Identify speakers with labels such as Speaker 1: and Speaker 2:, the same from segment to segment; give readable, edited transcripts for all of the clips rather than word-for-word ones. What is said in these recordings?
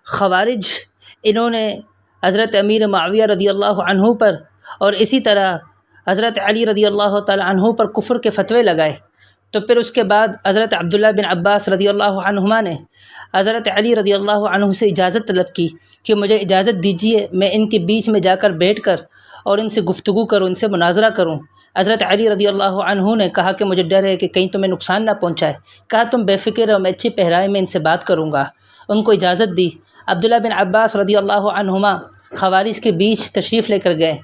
Speaker 1: خوارج انہوں نے حضرت امیر معاویہ رضی اللہ عنہ پر اور اسی طرح حضرت علی رضی اللہ تعالی عنہ پر کفر کے فتوے لگائے، تو پھر اس کے بعد حضرت عبداللہ بن عباس رضی اللہ عنہما نے حضرت علی رضی اللہ عنہ سے اجازت طلب کی کہ مجھے اجازت دیجیے میں ان کے بیچ میں جا کر بیٹھ کر اور ان سے گفتگو کروں، ان سے مناظرہ کروں۔ حضرت علی رضی اللہ عنہ نے کہا کہ مجھے ڈر ہے کہ کہیں تمہیں نقصان نہ پہنچائے۔ کہا تم بے فکر رہو، میں اچھی پہرائی میں ان سے بات کروں گا۔ ان کو اجازت دی۔ عبداللہ بن عباس رضی اللہ عنہما خوارج کے بیچ تشریف لے کر گئے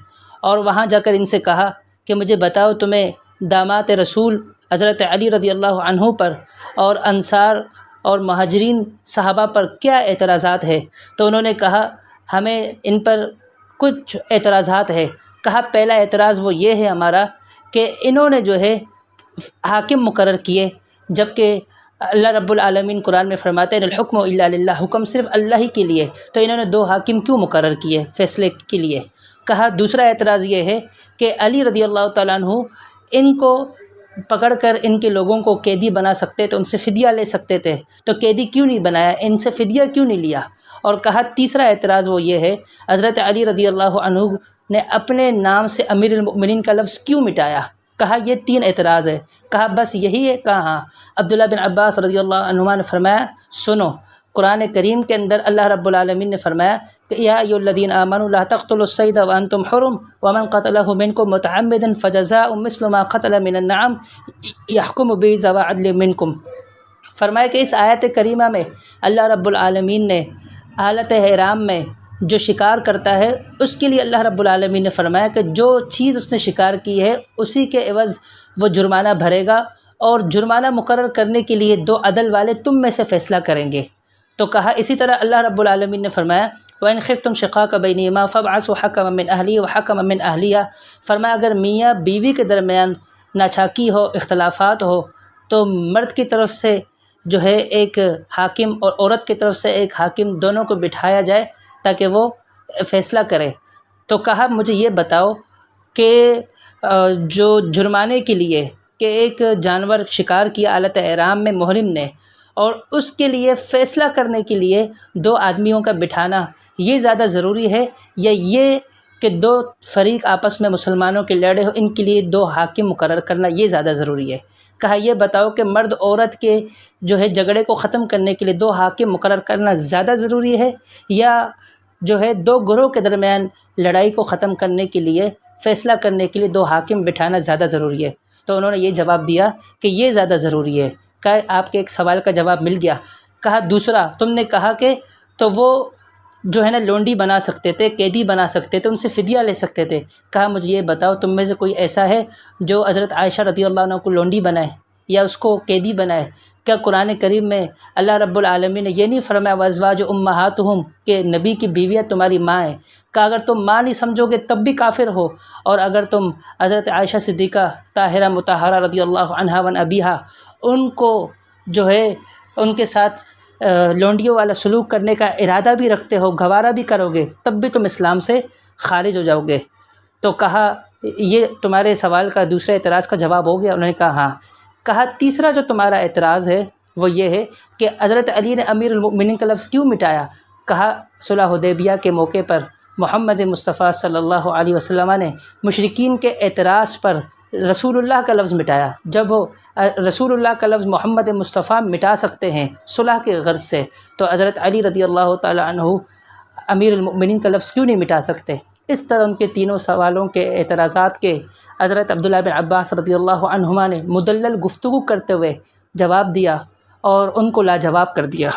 Speaker 1: اور وہاں جا کر ان سے کہا کہ مجھے بتاؤ تمہیں داماد رسول حضرت علی رضی اللہ عنہ پر اور انصار اور مہاجرین صحابہ پر کیا اعتراضات ہے؟ تو انہوں نے کہا ہمیں ان پر کچھ اعتراضات ہے۔ کہا پہلا اعتراض وہ یہ ہے ہمارا کہ انہوں نے جو ہے حاکم مقرر کیے، جبکہ اللہ رب العالمین قرآن میں فرماتے ہیں الحکم الا للہ، حکم صرف اللہ ہی کے لیے، تو انہوں نے 2 حاکم کیوں مقرر کیے فیصلے کے لیے؟ کہا دوسرا اعتراض یہ ہے کہ علی رضی اللہ تعالیٰ عنہ ان کو پکڑ کر ان کے لوگوں کو قیدی بنا سکتے تھے، ان سے فدیہ لے سکتے تھے، تو قیدی کیوں نہیں بنایا، ان سے فدیہ کیوں نہیں لیا؟ اور کہا تیسرا اعتراض وہ یہ ہے حضرت علی رضی اللہ عنہ نے اپنے نام سے امیر المؤمنین کا لفظ کیوں مٹایا؟ کہا یہ 3 اعتراض ہے۔ کہا بس یہی ہے؟ کہا ہاں۔ عبداللہ بن عباس رضی اللہ عنہما نے فرمایا سنو، قرآن کریم کے اندر اللہ رب العالمین نے فرمایا کہ یا ایھا الذین آمنوا لا تقتلوا الصید وانتم حرم ومن قتلہ منکم متعمدا فجزاء مثل ما قتل من النعم یحکم به ذوی عدل منکم۔ فرمایا کہ اس آیت کریمہ میں اللہ رب العالمین نے حالت احرام میں جو شکار کرتا ہے اس کے لیے اللہ رب العالمین نے فرمایا کہ جو چیز اس نے شکار کی ہے اسی کے عوض وہ جرمانہ بھرے گا، اور جرمانہ مقرر کرنے کے لیے 2 عدل والے تم میں سے فیصلہ کریں گے۔ تو کہا اسی طرح اللہ رب العالمین نے فرمایا وَإِنْ خِفْتُمْ شِقَاقَ بَيْنِهِمَا فَابْعَثُوا حَكَمًا مِّنْ أَهْلِهِ وَحَكَمًا مِّنْ أَهْلِهَا۔ فرمایا اگر میاں بیوی کے درمیان ناچاکی ہو، اختلافات ہو، تو مرد کی طرف سے جو ہے ایک حاکم اور عورت کی طرف سے ایک حاکم، دونوں کو بٹھایا جائے تاکہ وہ فیصلہ کرے۔ تو کہا مجھے یہ بتاؤ کہ جو جرمانے کے لیے کہ ایک جانور شکار کیا حالت احرام میں محرم نے، اور اس کے لیے فیصلہ کرنے کے لیے 2 آدمیوں کا بٹھانا یہ زیادہ ضروری ہے، یا یہ کہ 2 فریق آپس میں مسلمانوں کے لڑے ہو ان کے لیے 2 حاکم مقرر کرنا یہ زیادہ ضروری ہے؟ کہا یہ بتاؤ کہ مرد عورت کے جو ہے جھگڑے کو ختم کرنے کے لیے 2 حاکم مقرر کرنا زیادہ ضروری ہے، یا جو ہے 2 گروہ کے درمیان لڑائی کو ختم کرنے کے لیے فیصلہ کرنے کے لیے 2 حاکم بٹھانا زیادہ ضروری ہے؟ تو انہوں نے یہ جواب دیا کہ یہ زیادہ ضروری ہے۔ کہا آپ کے ایک سوال کا جواب مل گیا۔ کہا دوسرا تم نے کہا کہ تو وہ جو ہے نا لونڈی بنا سکتے تھے، قیدی بنا سکتے تھے، ان سے فدیہ لے سکتے تھے۔ کہا مجھے یہ بتاؤ تم میں سے کوئی ایسا ہے جو حضرت عائشہ رضی اللہ عنہ کو لونڈی بنائے یا اس کو قیدی بنائے؟ کیا قرآن کریم میں اللہ رب العالمین نے یہ نہیں فرمایا وازواج امہاتہم کہ نبی کی بیویاں تمہاری ماں ہیں؟ کہ اگر تم ماں نہیں سمجھو گے تب بھی کافر ہو، اور اگر تم حضرت عائشہ صدیقہ طاہرہ مطہرہ رضی اللہ عنہا وعن ابیہا ان کو جو ہے ان کے ساتھ لونڈیوں والا سلوک کرنے کا ارادہ بھی رکھتے ہو، گوارا بھی کرو گے، تب بھی تم اسلام سے خارج ہو جاؤ گے۔ تو کہا یہ تمہارے سوال کا دوسرے اعتراض کا جواب ہو گیا؟ انہوں نے کہا ہاں۔ کہا تیسرا جو تمہارا اعتراض ہے وہ یہ ہے کہ حضرت علی نے امیر المؤمنین کا لفظ کیوں مٹایا؟ کہا صلح حدیبیہ کے موقع پر محمد مصطفیٰ صلی اللہ علیہ وسلم نے مشرکین کے اعتراض پر رسول اللہ کا لفظ مٹایا۔ جب وہ رسول اللہ کا لفظ محمد مصطفیٰ مٹا سکتے ہیں صلح کے غرض سے، تو حضرت علی رضی اللہ تعالی عنہ امیر المؤمنین کا لفظ کیوں نہیں مٹا سکتے؟ اس طرح ان کے تینوں سوالوں کے اعتراضات کے حضرت عبداللہ بن عباس رضی اللہ عنہما نے مدلل گفتگو کرتے ہوئے جواب دیا اور ان کو لاجواب کر دیا۔